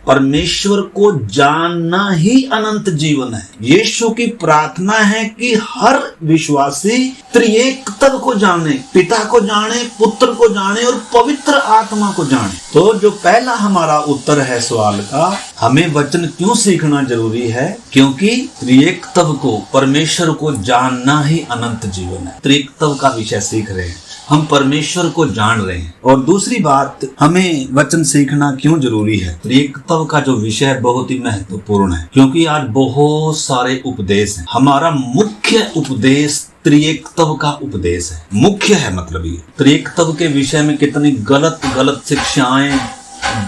परमेश्वर को जानना ही अनंत जीवन है। यीशु की प्रार्थना है कि हर विश्वासी त्रिएक तत्व को जाने, पिता को जाने, पुत्र को जाने और पवित्र आत्मा को जाने। तो जो पहला हमारा उत्तर है सवाल का, हमें वचन क्यों सीखना जरूरी है? क्योंकि त्रिएक तत्व को, परमेश्वर को जानना ही अनंत जीवन है। त्रिएक तत्व का विषय सीख रहे हैं, हम परमेश्वर को जान रहे हैं। और दूसरी बात, हमें वचन सीखना क्यों जरूरी है? त्रिएकत्व का जो विषय बहुत ही महत्वपूर्ण है, क्योंकि आज बहुत सारे उपदेश हैं। हमारा मुख्य उपदेश त्रिएकत्व का उपदेश है। मुख्य है मतलब ये त्रिएकत्व के विषय में कितनी गलत शिक्षाएं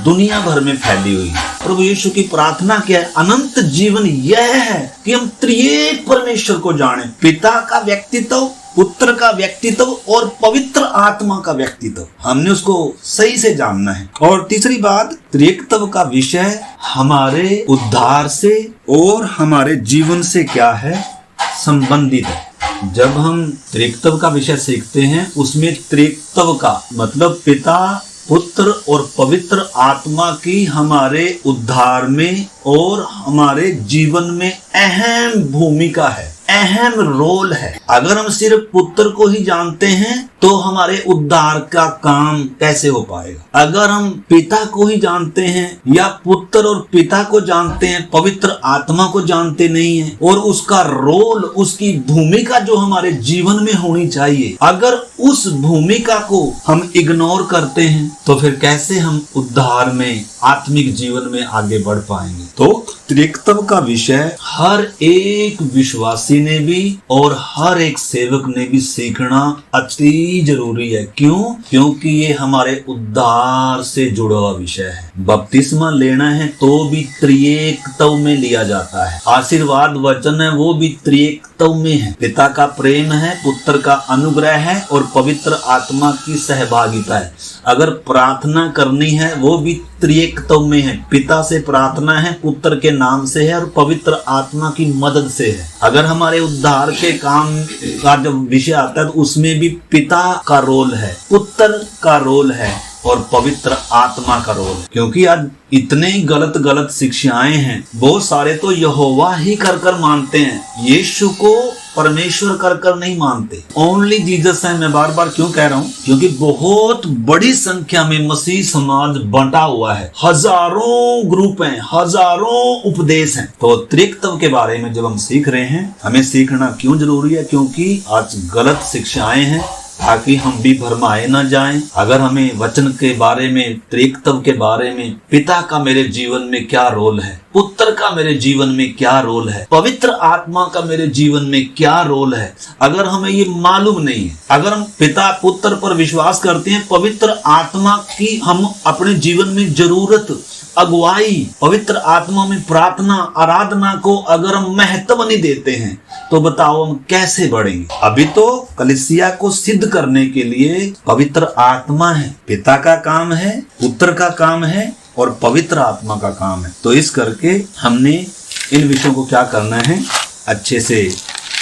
दुनिया भर में फैली हुई है। प्रभु यीशु की प्रार्थना क्या है? अनंत जीवन यह है कि हम त्रिएक परमेश्वर को जाने, पिता का व्यक्तित्व, पुत्र का व्यक्तित्व और पवित्र आत्मा का व्यक्तित्व। हमने उसको सही से जानना है। और तीसरी बात, त्रिएकत्व का विषय हमारे उद्धार से और हमारे जीवन से क्या है? संबंधित है। जब हम त्रिएकत्व का विषय सीखते हैं, उसमें त्रिएकत्व का मतलब पिता, पुत्र और पवित्र आत्मा की हमारे उद्धार में और हमारे जीवन में अहम भूमिका है, अहम रोल है। अगर हम सिर्फ पुत्र को ही जानते हैं तो हमारे उद्धार का काम कैसे हो पाएगा? अगर हम पिता को ही जानते हैं या पुत्र और पिता को जानते हैं, पवित्र आत्मा को जानते नहीं हैं और उसका रोल, उसकी भूमिका जो हमारे जीवन में होनी चाहिए, अगर उस भूमिका को हम इग्नोर करते हैं तो फिर कैसे हम उद्धार में, आत्मिक जीवन में आगे बढ़ पाएंगे? तो त्रिएकत्व का विषय हर एक विश्वासी ने भी और हर एक सेवक ने भी सीखना अति जरूरी है। क्यों? क्योंकि ये हमारे उद्धार से जुड़ा हुआ विषय है। बपतिस्मा लेना है तो भी त्रिएकत्व में लिया जाता है। आशीर्वाद वचन है वो भी त्रिएकत्व में है। पिता का प्रेम है, पुत्र का अनुग्रह है और पवित्र आत्मा की सहभागिता है। अगर प्रार्थना करनी है वो भी त्रिएकत्व में है। पिता से प्रार्थना है, पुत्र के नाम से है और पवित्र आत्मा की मदद से है। अगर हमारे उद्धार के काम का जब विषय आता है तो उसमें भी पिता का रोल है, पुत्र का रोल है और पवित्र आत्मा का रोल। क्योंकि आज इतने गलत शिक्षाएं हैं। बहुत सारे तो यहोवा ही कर मानते हैं, यीशु को परमेश्वर कर नहीं मानते। ओनली जीसस है। मैं बार बार क्यों कह रहा हूँ? क्योंकि बहुत बड़ी संख्या में मसीह समाज बंटा हुआ है, हजारों ग्रुप हैं, हजारों उपदेश हैं। तो त्रिएकत्व के बारे में जब हम सीख रहे हैं, हमें सीखना क्यों जरूरी है? क्योंकि आज गलत शिक्षाएं हैं, ताकि हम भी भरमाए न जाएं। अगर हमें वचन के बारे में, त्रिएकत्व के बारे में, पिता का मेरे जीवन में क्या रोल है, पुत्र का मेरे जीवन में क्या रोल है, पवित्र आत्मा का मेरे जीवन में क्या रोल है, अगर हमें ये मालूम नहीं है, अगर हम पिता पुत्र पर विश्वास करते हैं, पवित्र आत्मा की हम अपने जीवन में जरूरत, अगुवाई, पवित्र आत्मा में प्रार्थना, आराधना को अगर हम महत्व नहीं देते हैं तो बताओ हम कैसे बढ़ेंगे? अभी तो कलीसिया को सिद्ध करने के लिए पवित्र आत्मा है, पिता का काम है, पुत्र का काम है और पवित्र आत्मा का काम है। तो इस करके हमने इन विषयों को क्या करना है, अच्छे से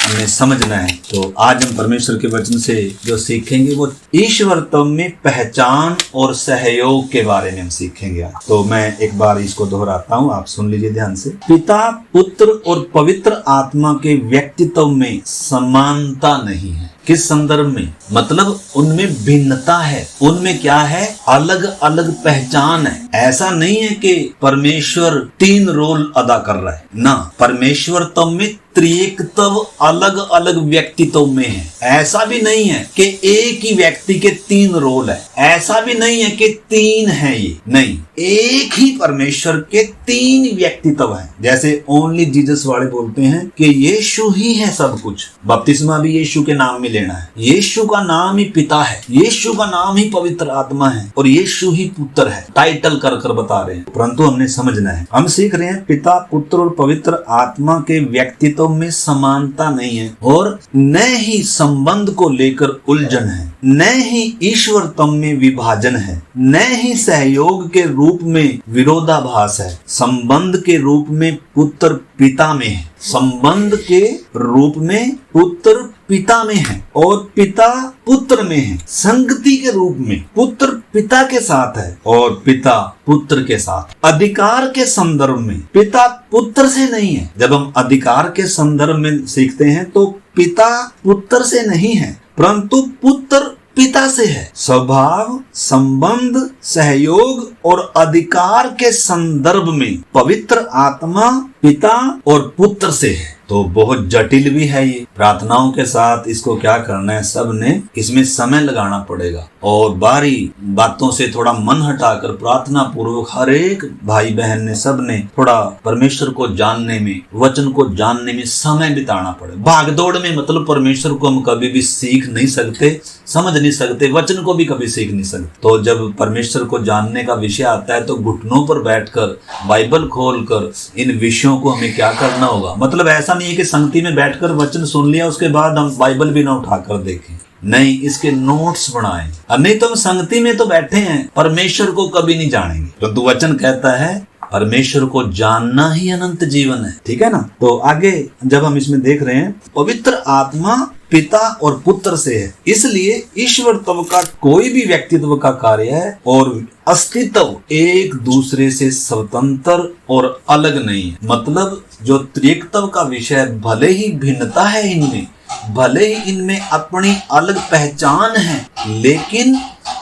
हमें समझना है। तो आज हम परमेश्वर के वचन से जो सीखेंगे वो ईश्वरत्व में पहचान और सहयोग के बारे में हम सीखेंगे। तो मैं एक बार इसको दोहराता हूँ, आप सुन लीजिए ध्यान से। पिता, पुत्र और पवित्र आत्मा के व्यक्तित्व में समानता नहीं है। किस संदर्भ में? मतलब उनमें भिन्नता है, उनमें क्या है? अलग अलग पहचान है। ऐसा नहीं है कि परमेश्वर 3 रोल अदा कर रहा है ना, परमेश्वरत्व में त्रिएकत्व अलग अलग व्यक्तित्व में है। ऐसा भी नहीं है कि एक ही व्यक्ति के 3 रोल है, ऐसा भी नहीं है कि 3 है, ये नहीं, एक ही परमेश्वर के 3 व्यक्तित्व हैं। जैसे ओनली जीसस वाले बोलते हैं कि यीशु ही है सब कुछ। बपतिस्मा भी यीशु के नाम में लेना है, यीशु का नाम ही पिता है, यीशु का नाम ही पवित्र आत्मा है और यीशु ही पुत्र है। टाइटल कर बता रहे हैं, परंतु हमने समझना है। हम सीख रहे हैं पिता, पुत्र और पवित्र आत्मा के व्यक्तित्व में समानता नहीं है और न ही संबंध को लेकर उलझन है, न ही ईश्वरत्व में विभाजन है, न ही सहयोग के रूप में विरोधाभास है, संबंध के रूप में पुत्र पिता में है, संबंध के रूप में पुत्र पिता में है और पिता पुत्र में है। संगति के रूप में पुत्र पिता के साथ है और पिता पुत्र के साथ। अधिकार के संदर्भ में पिता पुत्र से नहीं है। जब हम अधिकार के संदर्भ में सीखते हैं तो पिता पुत्र से नहीं है परंतु पुत्र पिता से है। स्वभाव, संबंध, सहयोग और अधिकार के संदर्भ में पवित्र आत्मा पिता और पुत्र से है। तो बहुत जटिल भी है ये। प्रार्थनाओं के साथ इसको क्या करना है, सब ने इसमें समय लगाना पड़ेगा और बारी बातों से थोड़ा मन हटाकर प्रार्थना पूर्वक हर एक भाई बहन ने, सब ने थोड़ा परमेश्वर को जानने में, वचन को जानने में समय बिताना पड़ेगा। भागदौड़ में मतलब परमेश्वर को हम कभी भी सीख नहीं सकते, समझ नहीं सकते, वचन को भी कभी सीख नहीं सकते। तो जब परमेश्वर को जानने का विषय आता है तो घुटनों पर बैठकर बाइबल खोलकर इन विषयों को हमें क्या करना होगा। मतलब ऐसा नहीं है कि संगति में बैठकर वचन सुन लिया उसके बाद हम बाइबल भी ना उठाकर देखें, नहीं, इसके नोट्स बनाएं। और नहीं तो हम संगति में तो बैठे हैं, परमेश्वर को कभी नहीं जानेंगे। परंतु वचन कहता है परमेश्वर को जानना ही अनंत जीवन है। ठीक है ना। तो आगे जब हम इसमें देख रहे हैं, पवित्र आत्मा पिता और पुत्र से है, इसलिए ईश्वरत्व का कोई भी व्यक्तित्व का कार्य है और अस्तित्व एक दूसरे से स्वतंत्र और अलग नहीं है। मतलब जो त्रिएकत्व का विषय, भले ही भिन्नता है इनमें, भले ही इनमें अपनी अलग पहचान है, लेकिन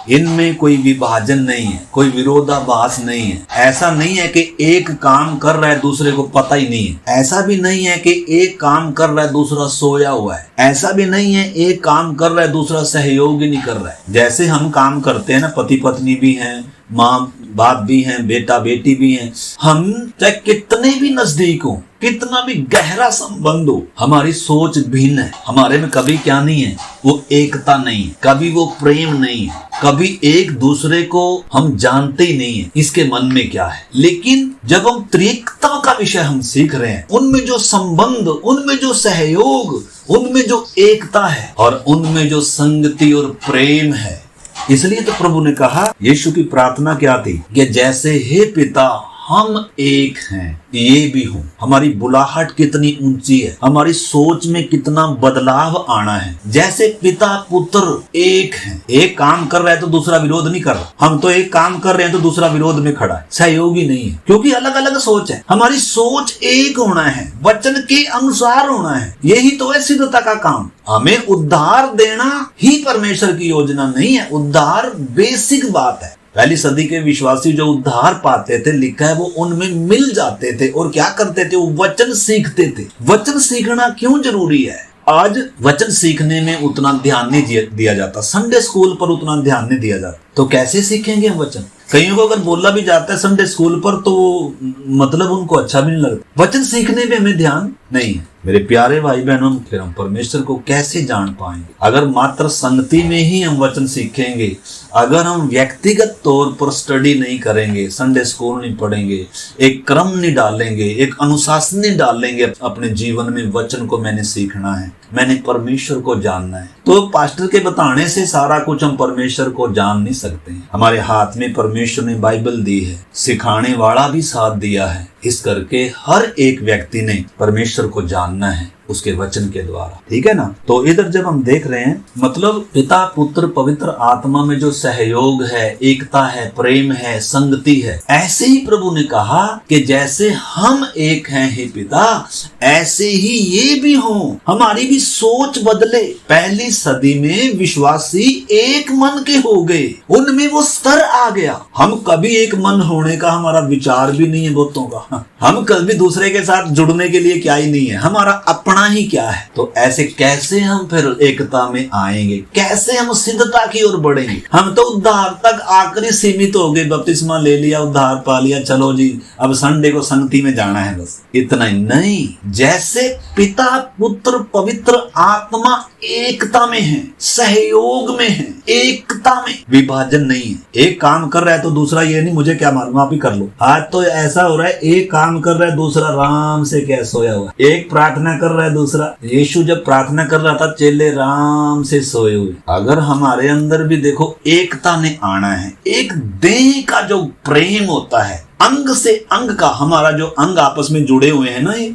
इनमें कोई विभाजन नहीं है, कोई विरोधाभास नहीं है। ऐसा नहीं है कि एक काम कर रहा है दूसरे को पता ही नहीं है। ऐसा भी नहीं है कि एक काम कर रहा है दूसरा सोया हुआ है। ऐसा भी नहीं है एक काम कर रहा है दूसरा सहयोग ही नहीं कर रहा है। जैसे हम काम करते हैं ना, पति पत्नी भी हैं, माँ बाप भी हैं, बेटा बेटी भी हैं, हम चाहे कितने भी नजदीक हो, कितना भी गहरा संबंध हो, हमारी सोच भिन्न है। हमारे में कभी क्या नहीं है, वो एकता नहीं है, कभी वो प्रेम नहीं है, कभी एक दूसरे को हम जानते ही नहीं है इसके मन में क्या है। लेकिन जब हम त्रिएकता का विषय हम सीख रहे हैं, उनमें जो संबंध, उनमें जो सहयोग, उनमें जो एकता है और उनमें जो संगति और प्रेम है, इसलिए तो प्रभु ने कहा, यीशु की प्रार्थना क्या थी कि जैसे हे पिता हम एक हैं ये भी हूँ। हमारी बुलाहट कितनी ऊंची है, हमारी सोच में कितना बदलाव आना है। जैसे पिता पुत्र एक हैं, एक काम कर रहा है तो दूसरा विरोध नहीं कर रहा। हम तो एक काम कर रहे हैं तो दूसरा विरोध में खड़ा है, सहयोगी नहीं है, क्योंकि अलग अलग सोच है। हमारी सोच एक होना है, वचन के अनुसार होना है। यही तो है सिद्धता का काम। हमें उद्धार देना ही परमेश्वर की योजना नहीं है। उद्धार बेसिक बात है। पहली सदी के विश्वासी जो उद्धार पाते थे, लिखा है वो उनमें मिल जाते थे और क्या करते थे, वो वचन सीखते थे। वचन सीखना क्यों जरूरी है? आज वचन सीखने में उतना ध्यान नहीं दिया जाता, संडे स्कूल पर उतना ध्यान नहीं दिया जाता। तो कैसे सीखेंगे हम वचन? कईयों को अगर बोला भी जाता है संडे स्कूल पर तो मतलब उनको अच्छा भी नहीं लगता। वचन सीखने में हमें ध्यान नहीं है। मेरे प्यारे भाई बहनों, फिर हम परमेश्वर को कैसे जान पाएंगे? अगर मात्र संगति में ही हम वचन सीखेंगे, अगर हम व्यक्तिगत तौर पर स्टडी नहीं करेंगे, संडे स्कूल नहीं पढ़ेंगे, एक क्रम नहीं डालेंगे, एक अनुशासन नहीं डालेंगे अपने जीवन में, वचन को मैंने सीखना है, मैंने परमेश्वर को जानना है, तो पास्टर के बताने से सारा कुछ हम परमेश्वर को जान नहीं सकते हैं। हमारे हाथ में परमेश्वर ने बाइबल दी है, सिखाने वाला भी साथ दिया है। इस करके हर एक व्यक्ति ने परमेश्वर को जानना है उसके वचन के द्वारा। ठीक है ना। तो इधर जब हम देख रहे हैं, मतलब पिता पुत्र पवित्र आत्मा में जो सहयोग है, एकता है, प्रेम है, संगति है, ऐसे ही प्रभु ने कहा कि जैसे हम एक हैं हे पिता, ऐसे ही ये भी हों। हमारी भी सोच बदले। पहली सदी में विश्वासी एक मन के हो गए, उनमें वो स्तर आ गया। हम कभी एक मन होने का हमारा विचार भी नहीं है बहुतों का। हम कभी दूसरे के साथ जुड़ने के लिए क्या ही नहीं है, हमारा अपना ही क्या है। तो ऐसे कैसे हम फिर एकता में आएंगे? कैसे हम सिद्धता की ओर बढ़ेंगे? हम तो उद्धार तक आकर ही सीमित हो गए, बपतिस्मा ले लिया, उद्धार पा लिया, चलो जी अब संडे को संगति में जाना है, बस इतना ही नहीं। जैसे पिता पुत्र पवित्र आत्मा एकता में है, सहयोग में है, एकता में, विभाजन नहीं है। एक काम कर रहा है तो दूसरा ये नहीं मुझे क्या मालूम, आप ही कर लो। आज तो ऐसा हो रहा है, एक काम कर रहा है दूसरा आराम से क्या सोया हुआ है। एक प्रार्थना कर रहा रहा है दूसरा। यीशु जब प्रार्थना कर रहा था, चेले राम से सोए हुए। अगर हमारे अंदर भी देखो एकता ने आना है, एक देह का जो प्रेम होता है, अंग से अंग का, हमारा जो अंग आपस में जुड़े हुए हैं ना, ये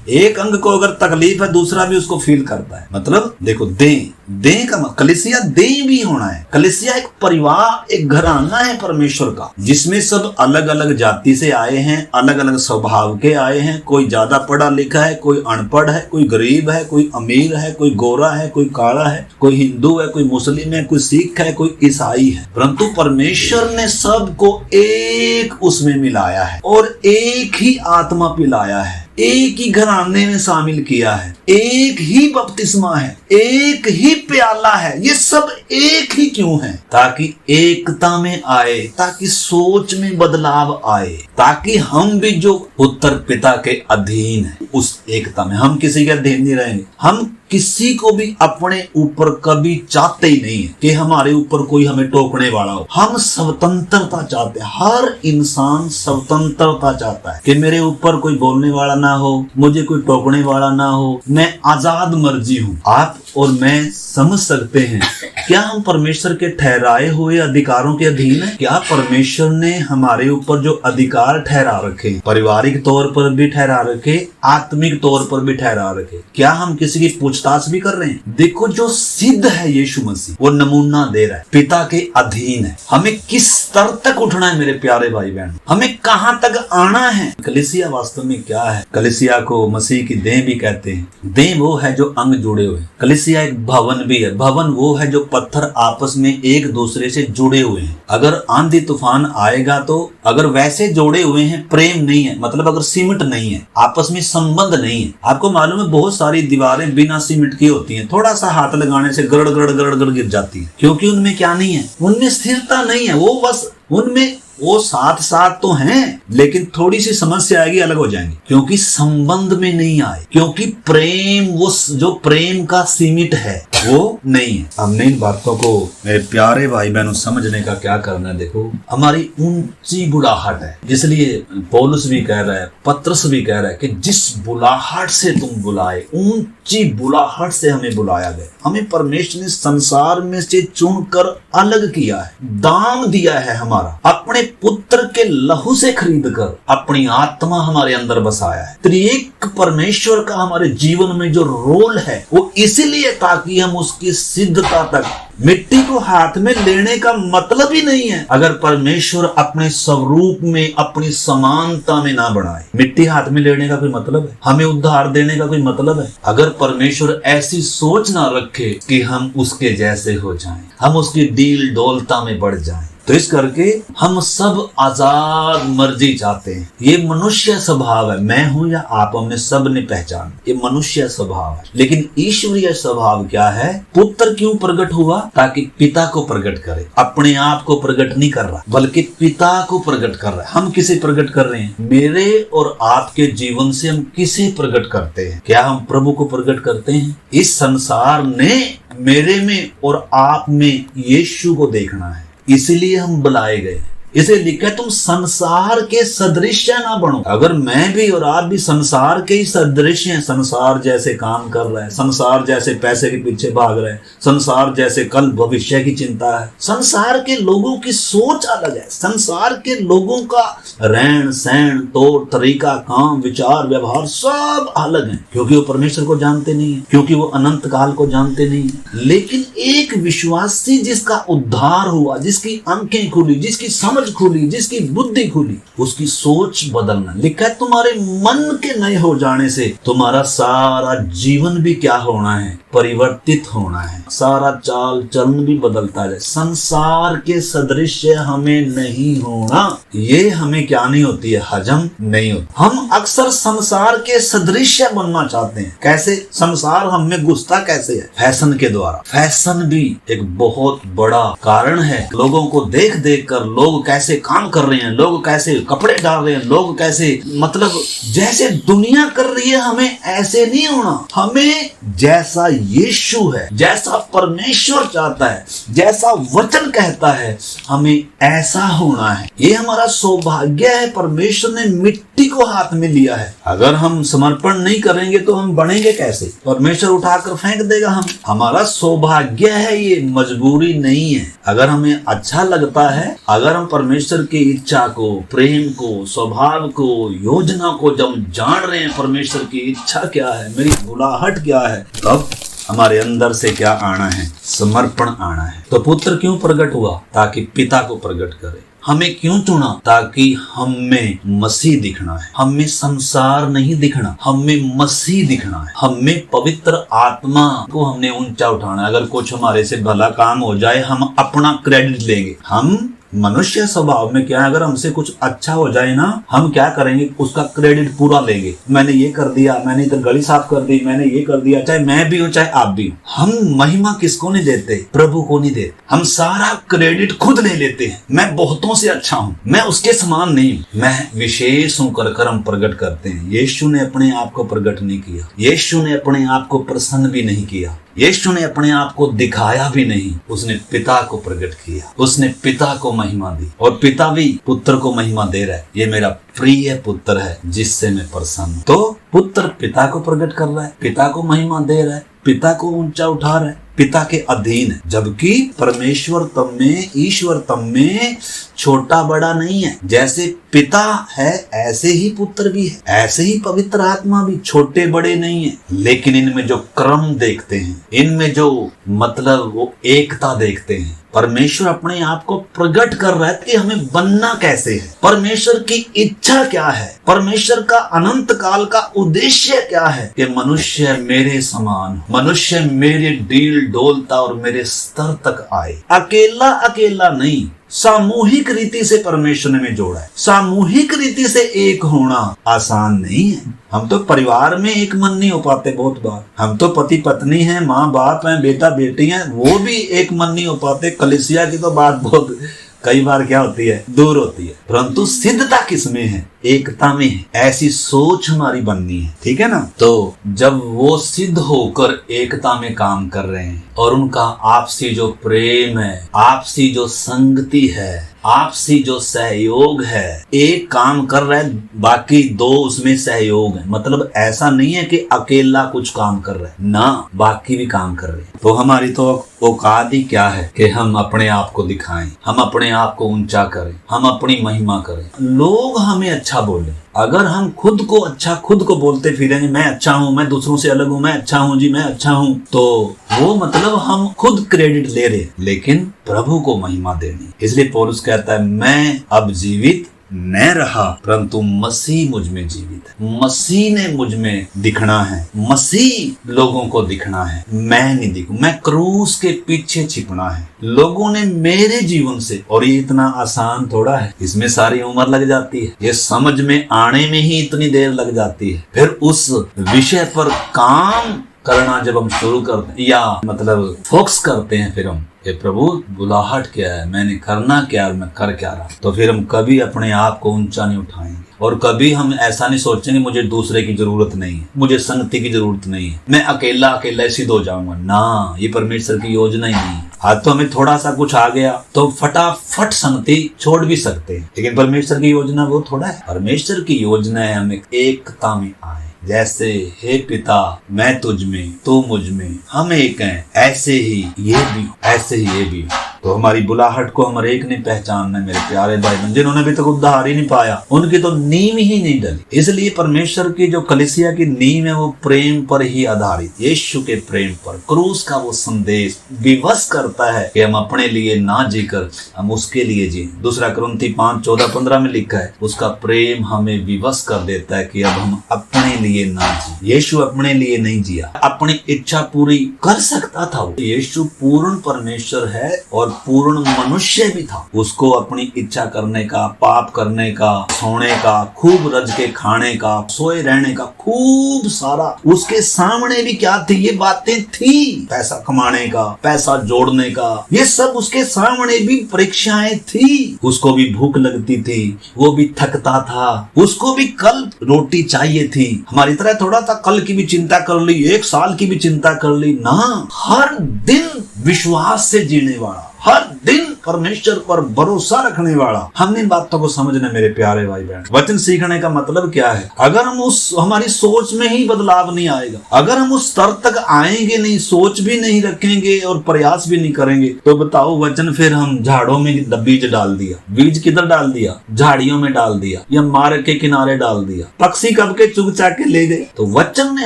एक अंग को अगर तकलीफ है दूसरा भी उसको फील करता है। मतलब देखो देह का कलीसिया देह भी होना है। कलीसिया एक परिवार, एक घराना है परमेश्वर का, जिसमें सब अलग अलग जाति से आए हैं, अलग अलग स्वभाव के आए हैं। कोई ज्यादा पढ़ा लिखा है, कोई अनपढ़ है, कोई गरीब है, कोई अमीर है, कोई गोरा है, कोई काला है, कोई हिंदू है, कोई मुस्लिम है, कोई सिख है, कोई ईसाई है। परंतु परमेश्वर ने सबको एक उसमें मिलाया है और एक ही आत्मा पिलाया है, एक ही घराने में शामिल किया है, एक ही बपतिस्मा है, एक ही प्याला है। ये सब एक ही क्यों है? ताकि एकता में आए, ताकि सोच में बदलाव आए, ताकि हम भी जो पुत्र पिता के अधीन है उस एकता में, हम किसी के अधीन नहीं रहेंगे। हम किसी को भी अपने ऊपर कभी चाहते ही नहीं है कि हमारे ऊपर कोई हमें टोकने वाला हो। हम स्वतंत्रता चाहते हैं, हर इंसान स्वतंत्रता चाहता है कि मेरे ऊपर कोई बोलने वाला ना हो, मुझे कोई टोकने वाला ना हो, मैं आजाद मर्जी हूँ। आप और मैं समझ सकते हैं, क्या हम परमेश्वर के ठहराए हुए अधिकारों के अधीन है? क्या परमेश्वर ने हमारे ऊपर जो अधिकार ठहरा रखे, पारिवारिक तौर पर भी ठहरा रखे, आत्मिक तौर पर भी ठहरा रखे, क्या हम किसी की पूछताछ भी कर रहे हैं? देखो, जो सिद्ध है यीशु मसीह, वो नमूना दे रहा है, पिता के अधीन है। हमें किस स्तर तक उठना है मेरे प्यारे भाई बहन, हमें कहाँ तक आना है? कलीसिया वास्तव में क्या है? कलीसिया को मसीह की देह भी कहते हैं। देह वो है जो अंग जुड़े हुए। कलीसिया एक भवन भी है। भवन वो है जो पत्थर आपस में एक दूसरे से जुड़े हुए हैं। अगर आंधी तूफान आएगा तो अगर वैसे जोड़े हुए हैं, प्रेम नहीं है, मतलब अगर सीमेंट नहीं है, आपस में संबंध नहीं है। आपको मालूम है बहुत सारी दीवारें बिना सीमेंट की होती हैं, थोड़ा सा हाथ लगाने से गड़ गड़ गड़ गड़ गिर जाती है, क्योंकि उनमें क्या नहीं है, उनमें स्थिरता नहीं है। वो बस उनमें वो साथ साथ तो हैं, लेकिन थोड़ी सी समस्या आएगी, अलग हो जाएंगे, क्योंकि संबंध में नहीं आए, क्योंकि प्रेम, वो जो प्रेम का सीमित है वो नहीं है। हमने इन बातों को मेरे प्यारे भाई बहनों समझने का क्या करना है? देखो, हमारी ऊंची बुलाहट है, इसलिए पौलुस भी कह रहा है, पत्रस भी कह रहा है कि जिस बुलाहट से तुम बुलाए, ऊंची बुलाहट से हमें बुलाया गया। हमें परमेश्वर ने संसार में से चुनकर अलग किया है, दाम दिया है हमारा, अपने पुत्र के लहू से खरीद कर अपनी आत्मा हमारे अंदर बसाया है। त्रिएक परमेश्वर का हमारे जीवन में जो रोल है वो इसीलिए ताकि हम उसकी सिद्धता तक, मिट्टी को हाथ में लेने का मतलब ही नहीं है अगर परमेश्वर अपने स्वरूप में, अपनी समानता में ना बनाए। मिट्टी हाथ में लेने का कोई मतलब है? हमें उद्धार देने का कोई मतलब है? अगर परमेश्वर ऐसी सोच ना रखे कि हम उसके जैसे हो जाएं, हम उसकी डील डोलता में बढ़ जाएं, तो इस करके हम सब आजाद मर्जी चाहते हैं। ये मनुष्य स्वभाव है, मैं हूं या आप, हमने सब ने पहचान, ये मनुष्य स्वभाव है। लेकिन ईश्वरीय स्वभाव क्या है? पुत्र क्यों प्रकट हुआ? ताकि पिता को प्रकट करे। अपने आप को प्रकट नहीं कर रहा, बल्कि पिता को प्रकट कर रहा है। हम किसे प्रकट कर रहे हैं? मेरे और आपके जीवन से हम किसे प्रकट करते हैं? क्या हम प्रभु को प्रकट करते हैं? इस संसार ने मेरे में और आप में यीशु को देखना है, इसलिए हम बुलाए गए। इसे लिखा है, तुम संसार के सदृश ना बनो। अगर मैं भी और आप भी संसार के ही सदृश हैं, संसार जैसे काम कर रहे हैं, संसार जैसे पैसे के पीछे भाग रहे हैं, संसार जैसे कल भविष्य की चिंता है, संसार के लोगों की सोच अलग है, संसार के लोगों का रहन सहन, तौर तरीका, काम, विचार, व्यवहार सब अलग है, क्योंकि वो परमेश्वर को जानते नहीं है, क्योंकि वो अनंत काल को जानते नहीं है। लेकिन एक विश्वासी जिसका उद्धार हुआ, जिसकी आंखें खुली, जिसकी समझ खुली, जिसकी बुद्धि खुली, उसकी सोच बदलना। लिखा है, तुम्हारे मन के नए हो जाने से तुम्हारा सारा जीवन भी क्या होना है? परिवर्तित होना है। सारा चाल चलन भी बदलता जाए। संसार के सदृश हमें नहीं होना, ये हमें क्या नहीं होती है? हजम नहीं होती। हम अक्सर संसार के सदृश बनना चाहते हैं। कैसे? संसार हम में घुसता कैसे है? फैशन के द्वारा। फैशन भी एक बहुत बड़ा कारण है। लोगों को देख देख कर लोग कैसे काम कर रहे हैं, लोग कैसे कपड़े डाल रहे हैं, लोग कैसे मतलब जैसे दुनिया कर रही है, हमें ऐसे नहीं होना। हमें जैसा यीशु है, जैसा परमेश्वर चाहता है, जैसा वचन कहता है, हमें ऐसा होना है। ये हमारा सौभाग्य है। परमेश्वर ने मिट्टी को हाथ में लिया है। अगर हम समर्पण नहीं करेंगे तो हम बनेंगे कैसे? परमेश्वर उठाकर फेंक देगा हम। हमारा सौभाग्य है, ये मजबूरी नहीं है। अगर हमें अच्छा लगता है, अगर हम परमेश्वर की इच्छा को, प्रेम को, स्वभाव को, योजना को जब जान रहे हैं, परमेश्वर की इच्छा क्या है, मेरी बुलाहट क्या है, तब हमारे अंदर से क्या आना है? समर्पण आना है। तो पुत्र क्यों प्रकट हुआ? ताकि पिता को प्रकट करे। हमें क्यों चुना? ताकि हमें मसीह दिखना है। हमें संसार नहीं दिखना, हमें मसीह दिखना है। हमें पवित्र आत्मा को हमने ऊंचा उठाना है। अगर कुछ हमारे से भला काम हो जाए, हम अपना क्रेडिट लेंगे। हम मनुष्य स्वभाव में क्या है, अगर हमसे कुछ अच्छा हो जाए ना, हम क्या करेंगे? उसका क्रेडिट पूरा लेंगे। मैंने ये कर दिया, मैंने इधर गली साफ कर दी, मैंने ये कर दिया, चाहे मैं भी हूँ चाहे आप भी हो। हम महिमा किसको नहीं देते? प्रभु को नहीं देते। हम सारा क्रेडिट खुद ले लेते हैं। मैं बहुतों से अच्छा हूँ, मैं उसके समान नहीं हूँ, मैं विशेष हूँ कर हम प्रकट करते हैं। यीशु ने अपने आप को प्रकट नहीं किया। यीशु ने अपने आप को प्रसन्न भी नहीं किया। यीशु ने अपने आप को दिखाया भी नहीं। उसने पिता को प्रकट किया। उसने पिता को महिमा दी, और पिता भी पुत्र को महिमा दे रहा है। ये मेरा प्रिय पुत्र है जिससे मैं प्रसन्न हूं। तो पुत्र पिता को प्रकट कर रहा है, पिता को महिमा दे रहा है, पिता को ऊंचा उठा रहा है, पिता के अधीन है। जबकि परमेश्वर तब में, ईश्वर तब में छोटा बड़ा नहीं है। जैसे पिता है ऐसे ही पुत्र भी है, ऐसे ही पवित्र आत्मा भी छोटे बड़े नहीं है। लेकिन इनमें जो क्रम देखते हैं, इनमें जो मतलब वो एकता देखते हैं। परमेश्वर अपने आप को प्रकट कर रहा है कि हमें बनना कैसे है, परमेश्वर की इच्छा क्या है, परमेश्वर का अनंत काल का उद्देश्य क्या है कि मनुष्य मेरे समान, मनुष्य मेरे डील डोलता और मेरे स्तर तक आए। अकेला अकेला नहीं, सामूहिक रीति से परमेश्वर ने हमें जोड़ा है। सामूहिक रीति से एक होना आसान नहीं है। हम तो परिवार में एक मन नहीं हो पाते। बहुत बार हम तो पति पत्नी हैं, माँ बाप हैं, बेटा बेटी हैं, वो भी एक मन नहीं हो पाते। कलीसिया की तो बात बहुत कई बार क्या होती है, दूर होती है। परंतु सिद्धता किसमें है? एकता में है। ऐसी सोच हमारी बननी है, ठीक है ना। तो जब वो सिद्ध होकर एकता में काम कर रहे हैं और उनका आपसी जो प्रेम है, आपसी जो संगति है, आपसी जो सहयोग है, एक काम कर रहा है, बाकी दो उसमें सहयोग है। मतलब ऐसा नहीं है कि अकेला कुछ काम कर रहा है ना, बाकी भी काम कर रहे हैं। तो हमारी तो औकात ही क्या है कि हम अपने आप को दिखाएं, हम अपने आप को ऊंचा करें, हम अपनी महिमा करें, लोग हमें अच्छा बोले। अगर हम खुद को अच्छा खुद को बोलते फिरेंगे, मैं अच्छा हूँ, मैं दूसरों से अलग हूँ, मैं अच्छा हूँ जी, मैं अच्छा हूँ, तो वो मतलब हम खुद क्रेडिट ले रहे, लेकिन प्रभु को महिमा देनी। इसलिए पौलुस कहता है, मैं अब जीवित न रहा परंतु मसीह मुझ में जीवित है। मसीह ने मुझ में दिखना है, मसीह लोगों को दिखना है, मैं नहीं दिखूं, मैं क्रूस के पीछे छिपना है लोगों ने मेरे जीवन से। और ये इतना आसान थोड़ा है, इसमें सारी उम्र लग जाती है, ये समझ में आने में ही इतनी देर लग जाती है। फिर उस विषय पर काम करना जब हम शुरू करते हैं या मतलब फोकस करते हैं, फिर हम ये प्रभु बुलाहट क्या है, मैंने करना क्या और मैं कर क्या रहा, तो फिर हम कभी अपने आप को ऊंचा नहीं उठाएंगे। और कभी हम ऐसा नहीं सोचेंगे मुझे दूसरे की जरूरत नहीं है, मुझे संगति की जरूरत नहीं है, मैं अकेला अकेला सिद्ध हो जाऊंगा ना। ये परमेश्वर की योजना ही नहीं है। आज तो हमें थोड़ा सा कुछ आ गया तो फटाफट संगति छोड़ भी सकते हैं, लेकिन परमेश्वर की योजना वो थोड़ा है। परमेश्वर की योजना है हमें एकता में आए। जैसे हे पिता मैं तुझ में तू मुझ में, हम एक हैं, ऐसे ही ये भी, ऐसे ही ये भी। तो हमारी बुलाहट को हम एक ने पहचानना है मेरे प्यारे भाई बहन। जिन्होंने अभी तक उद्धार ही नहीं पाया, उनकी तो नींव ही नहीं डली। इसलिए परमेश्वर की जो कलीसिया की नींव है वो प्रेम पर ही आधारित, यीशु के प्रेम पर। क्रूस का वो संदेश विवश करता है कि हम अपने लिए ना जीकर हम उसके लिए जिए। दूसरा कुरिन्थी 5:14-15 में लिखा है, उसका प्रेम हमें विवश कर देता है कि अब हम अपने लिए ना जिए। यीशु अपने लिए नहीं जिया, अपनी इच्छा पूरी कर सकता था। यीशु पूर्ण परमेश्वर है और पूर्ण मनुष्य भी था। उसको अपनी इच्छा करने का, पाप करने का, सोने का, खूब रज के खाने का, सोए रहने का खूब सारा उसके सामने भी क्या थी, ये बातें थी। पैसा कमाने का, पैसा जोड़ने का, ये सब उसके सामने भी परीक्षाएं थी। उसको भी भूख लगती थी, वो भी थकता था, उसको भी कल रोटी चाहिए थी। हमारी तरह थोड़ा सा कल की भी चिंता कर ली, एक साल की भी चिंता कर ली ना। हर दिन विश्वास से जीने वाला, हर दिन परमेश्वर पर भरोसा रखने वाला। हमने इन बातों को समझना मेरे प्यारे भाई बहन। वचन सीखने का मतलब क्या है? अगर हम हमारी सोच में ही बदलाव नहीं आएगा, अगर हम उस स्तर तक आएंगे नहीं, सोच भी नहीं रखेंगे और प्रयास भी नहीं करेंगे, तो बताओ वचन फिर हम झाड़ों में बीज डाल दिया। बीज किधर डाल दिया? झाड़ियों में डाल दिया या मार्ग के किनारे डाल दिया। पक्षी कब के चुग चाक के ले गए। तो वचन ने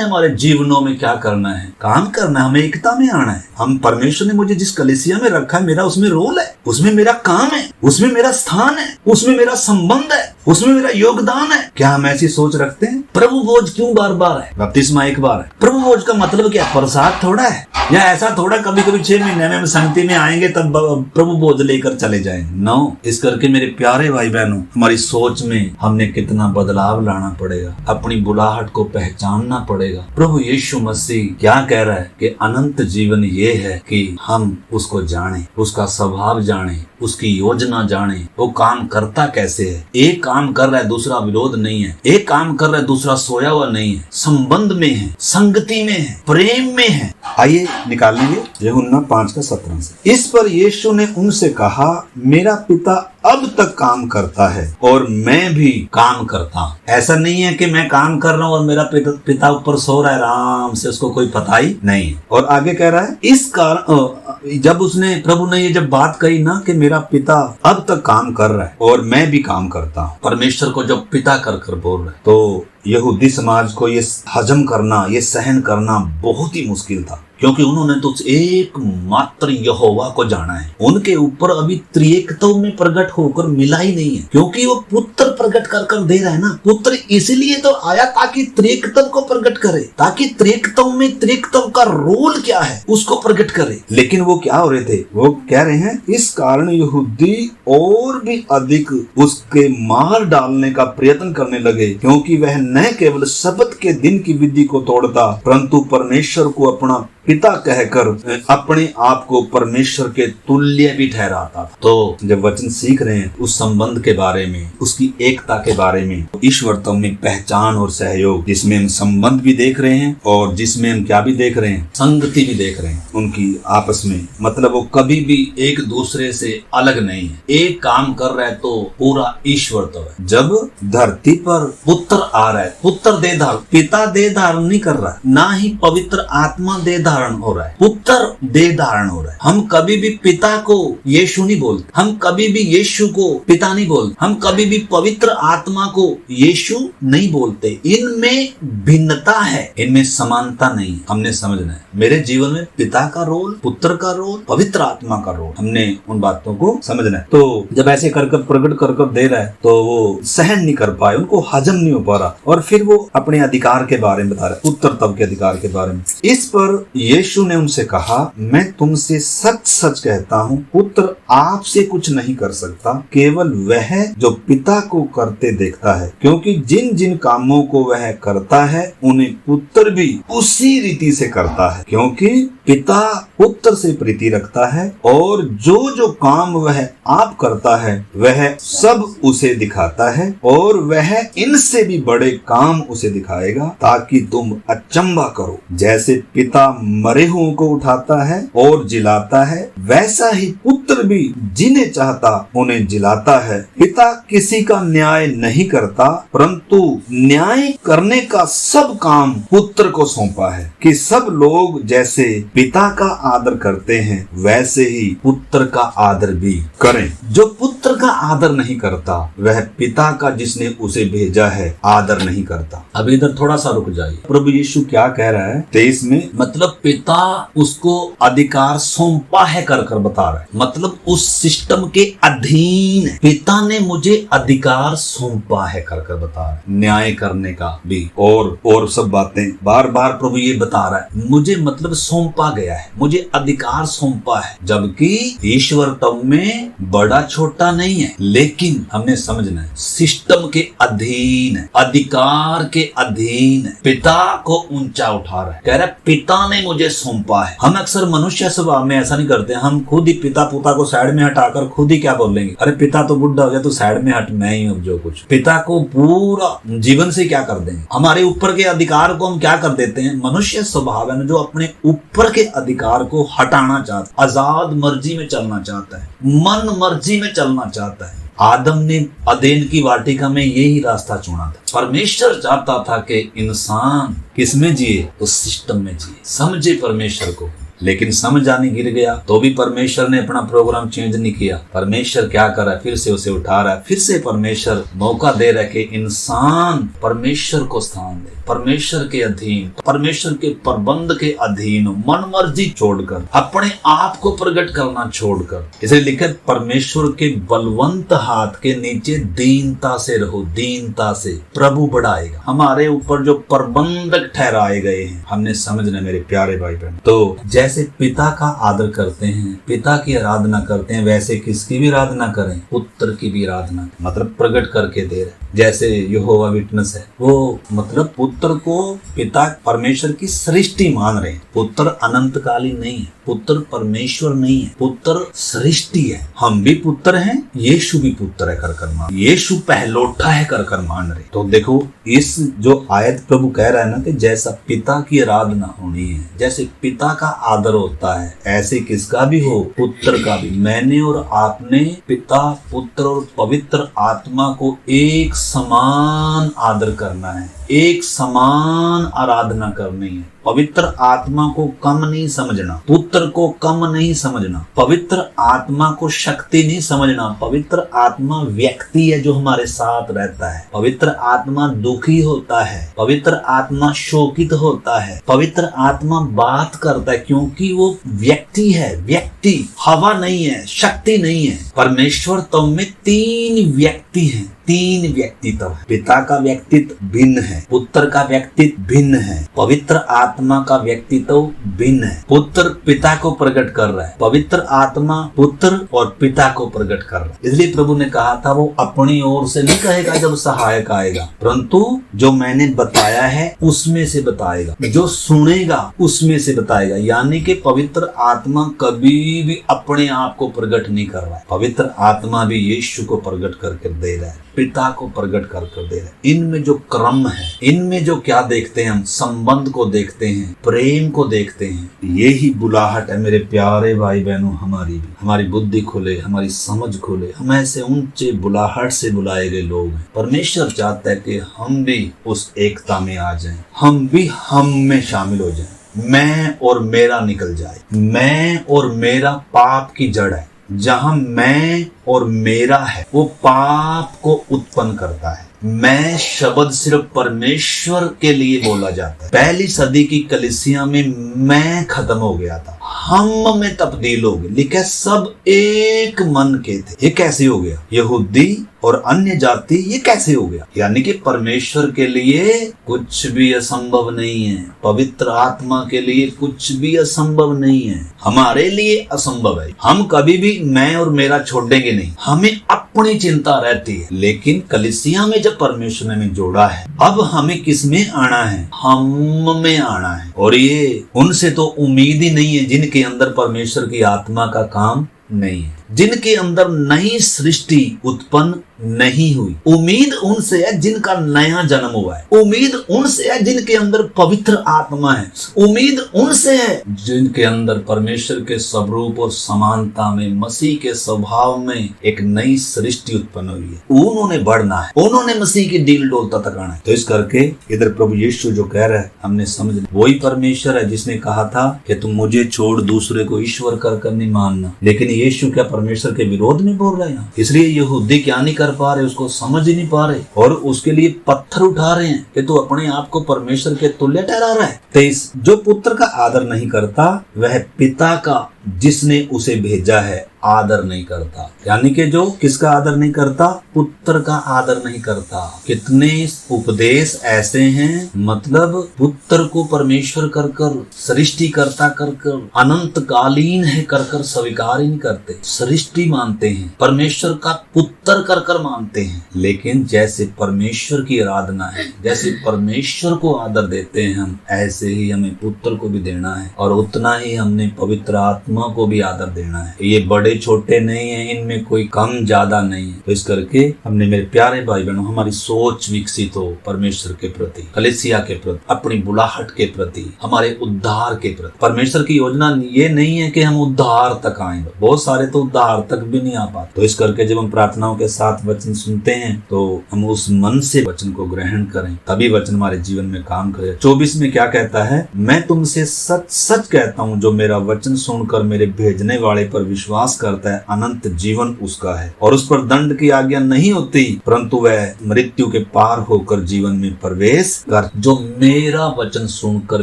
हमारे जीवनों में क्या करना है? काम करना है, हमें एकता में आना है। हम परमेश्वर ने मुझे जिस कलीसिया में रखा है, मेरा उसमें रोल है, उसमें मेरा काम है, उसमें मेरा स्थान है, उसमें मेरा संबंध है, उसमें मेरा योगदान है। क्या हम ऐसी सोच रखते हैं? प्रभु भोज क्यों बार बार है? बपतिस्मा एक बार है। प्रभु भोज का मतलब क्या? प्रसाद थोड़ा है, या ऐसा थोड़ा कभी कभी 6 महीने में हम संगति में आएंगे तब प्रभु भोज लेकर चले जाएंगे। नो, इस करके मेरे प्यारे भाई बहनों, हमारी सोच में हमने कितना बदलाव लाना पड़ेगा, अपनी बुलाहट को पहचानना पड़ेगा। प्रभु यीशु मसीह क्या कह रहा है कि अनंत जीवन ये है कि हम उसको जाने, उसका स्वभाव जाने, उसकी योजना जाने, वो काम करता कैसे है। एक काम कर रहा है, दूसरा विरोध नहीं है। एक काम कर रहा है, दूसरा सोया हुआ नहीं है। संबंध में है, संगति में है, प्रेम में है। आइए निकाल लीजिए यूहन्ना 5:17 से। इस पर यीशु ने उनसे कहा, मेरा पिता अब तक काम करता है और मैं भी काम करता हूँ। ऐसा नहीं है कि मैं काम कर रहा हूँ और मेरा पिता ऊपर सो रहा है आराम से, उसको कोई पता ही नहीं। और आगे कह रहा है, इस कारण जब प्रभु ने ये जब बात कही ना कि मेरा पिता अब तक काम कर रहा है और मैं भी काम करता हूँ, परमेश्वर को जब पिता कर बोल रहे, तो यहूदी समाज को ये हजम करना, ये सहन करना बहुत ही मुश्किल था, क्योंकि उन्होंने तो एक मात्र यहोवा को जाना है। उनके ऊपर अभी त्रिएकत्व में प्रकट होकर मिला ही नहीं है, क्योंकि वो पुत्र प्रकट कर दे रहा है ना। पुत्र इसलिए तो आया ताकि त्रिएकत्व को प्रकट करे, ताकि त्रिएकत्व में त्रिएकत्व का रोल क्या है उसको प्रकट करे। लेकिन वो क्या हो रहे थे? वो कह रहे हैं, इस कारण यहूदी और भी अधिक उसके मार डालने का प्रयत्न करने लगे, क्योंकि वह न केवल शब्द के दिन की विधि को तोड़ता, परंतु परमेश्वर को अपना पिता कहकर अपने आप को परमेश्वर के तुल्य भी ठहराता था। तो जब वचन सीख रहे हैं उस संबंध के बारे में, उसकी एकता के बारे में, ईश्वरत्व में पहचान और सहयोग, जिसमें हम संबंध भी देख रहे हैं और जिसमें हम क्या भी देख रहे हैं, संगति भी देख रहे हैं उनकी आपस में। मतलब वो कभी भी एक दूसरे से अलग नहीं है, एक काम कर रहा है तो पूरा ईश्वरत्व है। जब धरती पर पुत्र आ रहा है, पुत्र देह धारण, पिता देह धारण नहीं कर रहा है, ना ही पवित्र आत्मा देह धारण हो रहा है, पुत्र देह धारण हो रहा है। हम कभी भी पिता को यीशु नहीं बोलते, हम कभी भी यीशु को पिता नहीं बोलते, हम कभी भी पवित्र आत्मा को यीशु नहीं बोलते। इनमें भिन्नता है, इनमें समानता नहीं। हमने समझना है मेरे जीवन में पिता का रोल, पुत्र का रोल, पवित्र आत्मा का रोल, हमने उन बातों को समझना है। तो जब ऐसे कर प्रकट कर दे रहा है तो वो सहन नहीं कर पाए, उनको हजम नहीं हो पा रहा, और फिर वो अपने अधिकार के बारे में बता रहे, पुत्र तब के अधिकार के बारे में। इस पर यीशु ने उनसे कहा, मैं तुमसे सच सच कहता हूँ, पुत्र आपसे कुछ नहीं कर सकता, केवल वह जो पिता को करते देखता है, क्योंकि जिन जिन कामों को वह करता है उन्हें पुत्र भी उसी रीति से करता है, क्योंकि पिता पुत्र से प्रीति रखता है, और जो जो काम वह आप करता है वह सब उसे दिखाता है, और वह इनसे भी बड़े काम उसे दिखाएगा, ताकि तुम अचंभा करो। जैसे पिता मरे हुओं को उठाता है और जिलाता है, वैसा ही पुत्र भी जिन्हें चाहता उन्हें जिलाता है। पिता किसी का न्याय नहीं करता, परंतु न्याय करने का सब काम पुत्र को सौंपा है, कि सब लोग जैसे पिता का आदर करते हैं वैसे ही पुत्र का आदर भी करें। जो पुत्र का आदर नहीं करता वह पिता का जिसने उसे भेजा है आदर नहीं करता। अब इधर थोड़ा सा रुक जाइए, प्रभु यीशु क्या कह रहा है 23 में, मतलब पिता उसको अधिकार सौंपा है कर कर बता रहा है, मतलब उस सिस्टम के अधीन है। पिता ने मुझे अधिकार सौंपा है कर कर बता रहा है, न्याय करने का भी और सब बातें बार बार प्रभु ये बता रहा है, मुझे मतलब सौंपा गया है, मुझे अधिकार सौंपा है। जबकि ईश्वर तब में बड़ा छोटा नहीं है, लेकिन हमने समझना है सिस्टम के अधीन है, अधिकार के अधीन है, पिता को ऊंचा उठा रहा है, कह रहा है पिता ने मुझे सौंपा है। हम अक्सर मनुष्य स्वभाव में ऐसा नहीं करते, हम खुद ही पिता पुता को साइड में हटाकर खुद ही क्या बोलेंगे, अरे पिता तो बुढ़ा हो गया तो साइड में हट, मैं ही हूँ जो कुछ। पिता को पूरा जीवन से क्या कर देंगे, हमारे ऊपर के अधिकार को हम क्या कर देते हैं। मनुष्य स्वभाव है जो अपने ऊपर के अधिकार को हटाना चाहता है, आजाद मर्जी में चलना चाहता है, मन मर्जी में चलना चाहता है। आदम ने अदेन की वाटिका में यही रास्ता चुना था। परमेश्वर चाहता था कि इंसान किसमें जिए, उस सिस्टम में जिए, समझे परमेश्वर को। लेकिन समझ जाने गिर गया तो भी परमेश्वर ने अपना प्रोग्राम चेंज नहीं किया। परमेश्वर क्या कर रहा है, फिर से उसे उठा रहा है, फिर से परमेश्वर मौका दे रहा है कि इंसान परमेश्वर को स्थान दे, परमेश्वर के अधीन, परमेश्वर के प्रबंध के अधीन, मन मर्जी छोड़कर, अपने आप को प्रकट करना छोड़कर। इसलिए लिखा परमेश्वर के बलवंत हाथ के नीचे दीनता से रहो, दीनता से प्रभु बढ़ाएगा। हमारे ऊपर जो प्रबंधक ठहराए गए हैं, हमने समझना मेरे प्यारे भाई बहन। तो जैसे पिता का आदर करते हैं, पिता की आराधना करते हैं, वैसे किसकी भी आराधना करें, पुत्र की भी आराधना, मतलब प्रकट करके दे रहे। जैसे यहोवा विटनेस है, वो मतलब पुत्र को पिता परमेश्वर की सृष्टि मान रहे हैं। पुत्र अनंतकालीन नहीं है, पुत्र परमेश्वर नहीं है, पुत्र सृष्टि है। हम भी पुत्र हैं, यीशु भी पुत्र है कर कर मान, यीशु पहलोठा है कर कर मान रहे। तो देखो इस जो आयत प्रभु कह रहा है ना कि जैसा पिता की आराधना होनी है, जैसे पिता का आदर होता है, ऐसे किसका भी हो, पुत्र का भी। मैंने और आपने पिता, पुत्र और पवित्र आत्मा को एक समान आदर करना है, एक समान आराधना करनी है। पवित्र आत्मा को कम नहीं समझना, पुत्र को कम नहीं समझना, पवित्र आत्मा को शक्ति नहीं समझना। पवित्र आत्मा व्यक्ति है जो हमारे साथ रहता है। पवित्र आत्मा दुखी होता है, पवित्र आत्मा शोकित होता है, पवित्र आत्मा बात करता है, क्योंकि वो व्यक्ति है। व्यक्ति हवा नहीं है, शक्ति नहीं है। परमेश्वर तो में तीन व्यक्ति हैं, तीन व्यक्तित्व। पिता का व्यक्तित्व भिन्न है, पुत्र का व्यक्तित्व भिन्न है, पवित्र आत्मा का व्यक्तित्व भिन्न है। पुत्र पिता को प्रकट कर रहा है, पवित्र आत्मा पुत्र और पिता को प्रकट कर रहा है। इसलिए प्रभु ने कहा था वो अपनी ओर से नहीं कहेगा जब सहायक आएगा, परंतु जो मैंने बताया है उसमें से बताएगा, जो सुनेगा उसमें से बताएगा। यानी कि पवित्र आत्मा कभी भी अपने आप को प्रकट नहीं कर रहा है, पवित्र आत्मा भी यीशु को प्रकट करके दे रहा है, पिता को प्रकट कर दे रहे। इनमें जो क्रम है, इनमें जो क्या देखते हैं, हम संबंध को देखते हैं, प्रेम को देखते हैं। यही बुलाहट है मेरे प्यारे भाई बहनों, हमारी भी, हमारी बुद्धि खोले, हमारी समझ खोले। हम ऐसे ऊंचे बुलाहट से बुलाए गए लोग हैं। परमेश्वर चाहता है कि हम भी उस एकता में आ जाएं, हम भी हम में शामिल हो जाएं। मैं और मेरा निकल जाए। मैं और मेरा पाप की जड़ है। जहां मैं और मेरा है वो पाप को उत्पन्न करता है। मैं शब्द सिर्फ परमेश्वर के लिए बोला जाता है। पहली सदी की कलीसिया में मैं खत्म हो गया था, हम में तब्दील हो गए। लिखा सब एक मन के थे। ये कैसे हो गया? यहूदी और अन्य जाति, ये कैसे हो गया? यानी कि परमेश्वर के लिए कुछ भी असंभव नहीं है, पवित्र आत्मा के लिए कुछ भी असंभव नहीं है। हमारे लिए असंभव है। हम कभी भी मैं और मेरा छोड़ेंगे नहीं, हमें अपनी चिंता रहती है। लेकिन कलीसिया में जब परमेश्वर ने हमें जोड़ा है, अब हमें किस में आना है? हम में आना है। और ये उनसे तो उम्मीद ही नहीं है जिनके अंदर परमेश्वर की आत्मा का काम नहीं है, जिनके अंदर नई सृष्टि उत्पन्न नहीं हुई। उम्मीद उनसे है जिनका नया जन्म हुआ है। उम्मीद उनसे है जिनके अंदर पवित्र आत्मा है। उम्मीद उनसे है जिनके अंदर परमेश्वर के स्वरूप और समानता में, मसीह के स्वभाव में एक नई सृष्टि उत्पन्न हुई है। उन्होंने बढ़ना है, उन्होंने मसीह की डील डोलता तकाना है। तो इस करके इधर प्रभु यीशु जो कह रहा है हमने समझ, वही परमेश्वर है जिसने कहा था कि तुम मुझे छोड़ दूसरे को ईश्वर कर नहीं मानना। लेकिन यीशु क्या परमेश्वर के विरोध में बोल रहे हैं। इसलिए यहूदी क्या नहीं कर पा रहे, उसको समझ ही नहीं पा रहे और उसके लिए पत्थर उठा रहे हैं कि तू अपने आप को परमेश्वर के तुल्य ठहरा रहा है। 23, जो पुत्र का आदर नहीं करता वह पिता का जिसने उसे भेजा है आदर नहीं करता। यानी कि जो किसका आदर नहीं करता, पुत्र का आदर नहीं करता। कितने उपदेश ऐसे हैं, मतलब पुत्र को परमेश्वर कर कर, सृष्टिकर्ता कर कर, अनंत कालीन है कर कर स्वीकार ही नहीं करते, सृष्टि मानते हैं, परमेश्वर का पुत्र कर कर मानते हैं। लेकिन जैसे परमेश्वर की आराधना है, जैसे परमेश्वर को आदर देते हैं हम, ऐसे ही हमें पुत्र को भी देना है और उतना ही हमने पवित्र आत्मा को भी आदर देना है। ये बड़े छोटे नहीं है, इनमें कोई कम ज्यादा नहीं है। तो इस करके हमने, मेरे प्यारे भाई बहनों, हमारी सोच विकसित हो परमेश्वर के प्रति, कलीसिया के प्रति, अपनी बुलाहट के प्रति, हमारे उद्धार के प्रति। परमेश्वर की योजना ये नहीं है कि हम उद्धार तक आए, बहुत सारे तो उद्धार तक भी नहीं आ पाते। तो इस करके जब हम प्रार्थनाओं के साथ वचन सुनते हैं तो हम उस मन से वचन को ग्रहण करें, तभी वचन हमारे जीवन में काम करे। 24 में क्या कहता है, मैं तुमसे सच सच कहता हूँ, जो मेरा वचन सुनकर मेरे भेजने वाले पर विश्वास करता है अनंत जीवन उसका है और उस पर दंड की आज्ञा नहीं होती, परंतु वह मृत्यु के पार होकर जीवन में प्रवेश कर। जो मेरा वचन सुनकर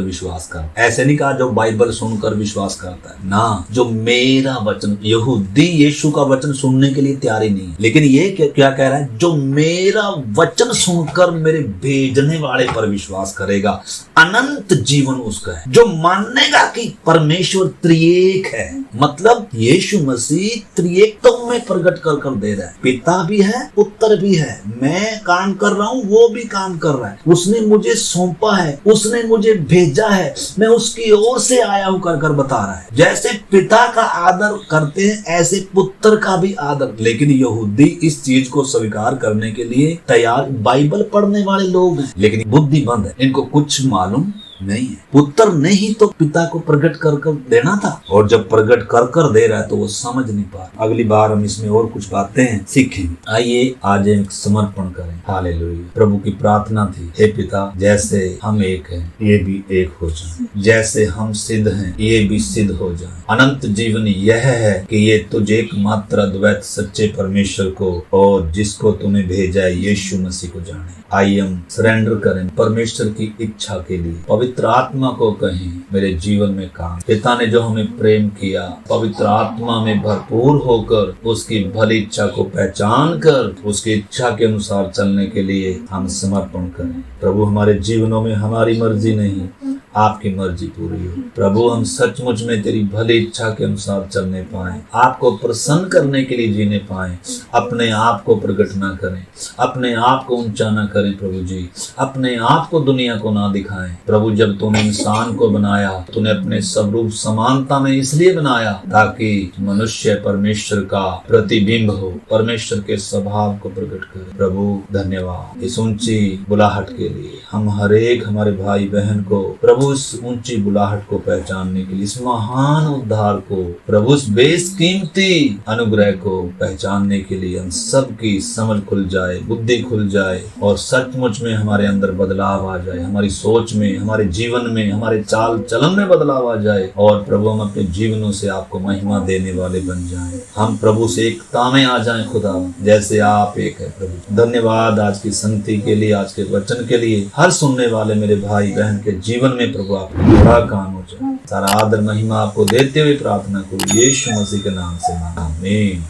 विश्वास कर, ऐसे नहीं कहा जो बाइबल सुनकर विश्वास करता है ना, जो मेरा वचन। यहूदी यीशु का वचन सुनने के लिए तैयार ही नहीं, लेकिन ये क्या कह रहा है, जो मेरा वचन सुनकर मेरे भेजने वाले पर विश्वास करेगा अनंत जीवन उसका है। जो मानेगा कि परमेश्वर त्रिएक है, मतलब यीशु मसीह त्रिएकता में प्रकट कर कर दे रहा है, पिता भी है पुत्र भी है, मैं काम कर रहा हूँ वो भी काम कर रहा है, उसने मुझे सौंपा है, उसने मुझे भेजा है, मैं उसकी ओर से आया हूँ कर कर बता रहा है। जैसे पिता का आदर करते हैं ऐसे पुत्र का भी आदर। लेकिन यहूदी इस चीज को स्वीकार करने के लिए तैयार, बाइबल पढ़ने वाले लोग हैं लेकिन बुद्धिमंद है, इनको कुछ मालूम नहीं है। पुत्र ने ही तो पिता को प्रकट कर कर देना था और जब प्रकट कर कर दे रहा है तो वो समझ नहीं पा रहा। अगली बार हम इसमें और कुछ बातें सीखेंगे। आइए आज एक समर्पण करें। हालेलुया। प्रभु की प्रार्थना थी, हे पिता, जैसे हम एक हैं ये भी एक हो जाए, जैसे हम सिद्ध हैं ये भी सिद्ध हो जाए। अनंत जीवन यह है कि ये तुझे एकमात्र अद्वैत सच्चे परमेश्वर को और जिसको तूने भेजा है यीशु मसीह को जाने। आइए हम सरेंडर करें परमेश्वर की इच्छा के लिए, पवित्र आत्मा को कहें मेरे जीवन में काम। पिता ने जो हमें प्रेम किया, पवित्र आत्मा में भरपूर होकर उसकी भली इच्छा को पहचान कर उसकी इच्छा के अनुसार चलने के लिए हम समर्पण करें। प्रभु हमारे जीवनों में हमारी मर्जी नहीं आपकी मर्जी पूरी हो। प्रभु हम सचमुच में तेरी भली इच्छा के अनुसार चलने पाए, आपको प्रसन्न करने के लिए जीने पाए, अपने आप को प्रकट ना करें, अपने आप को ऊंचा ना करें प्रभु जी, अपने आप को दुनिया को ना दिखाएं। प्रभु जब तूने इंसान को बनाया तूने अपने स्वरूप समानता में इसलिए बनाया ताकि मनुष्य परमेश्वर का प्रतिबिंब हो, परमेश्वर के स्वभाव को प्रकट करे। प्रभु धन्यवाद इस ऊंची बुलाहट के लिए। हम हर एक हमारे भाई बहन को प्रभु इस ऊंची बुलाहट को पहचानने के लिए, इस महान उद्धार को, प्रभु इस बेसकीमती अनुग्रह को पहचानने के लिए हम सबकी समझ खुल जाए, बुद्धि खुल जाए और सचमुच में हमारे अंदर बदलाव आ जाए, हमारी सोच में, हमारे जीवन में, हमारे चाल चलन में बदलाव आ जाए और प्रभु हम अपने जीवनों से आपको महिमा देने वाले बन जाएं। हम प्रभु से एकता में आ जाएं खुदा, जैसे आप एक है। प्रभु धन्यवाद आज की संगति के लिए, आज के वचन के लिए। हर सुनने वाले मेरे भाई बहन के जीवन में प्रभु आपका बड़ा काम हो जाए। सारा आदर महिमा आपको देते हुए प्रार्थना करूं यीशु मसीह के नाम से, आमीन।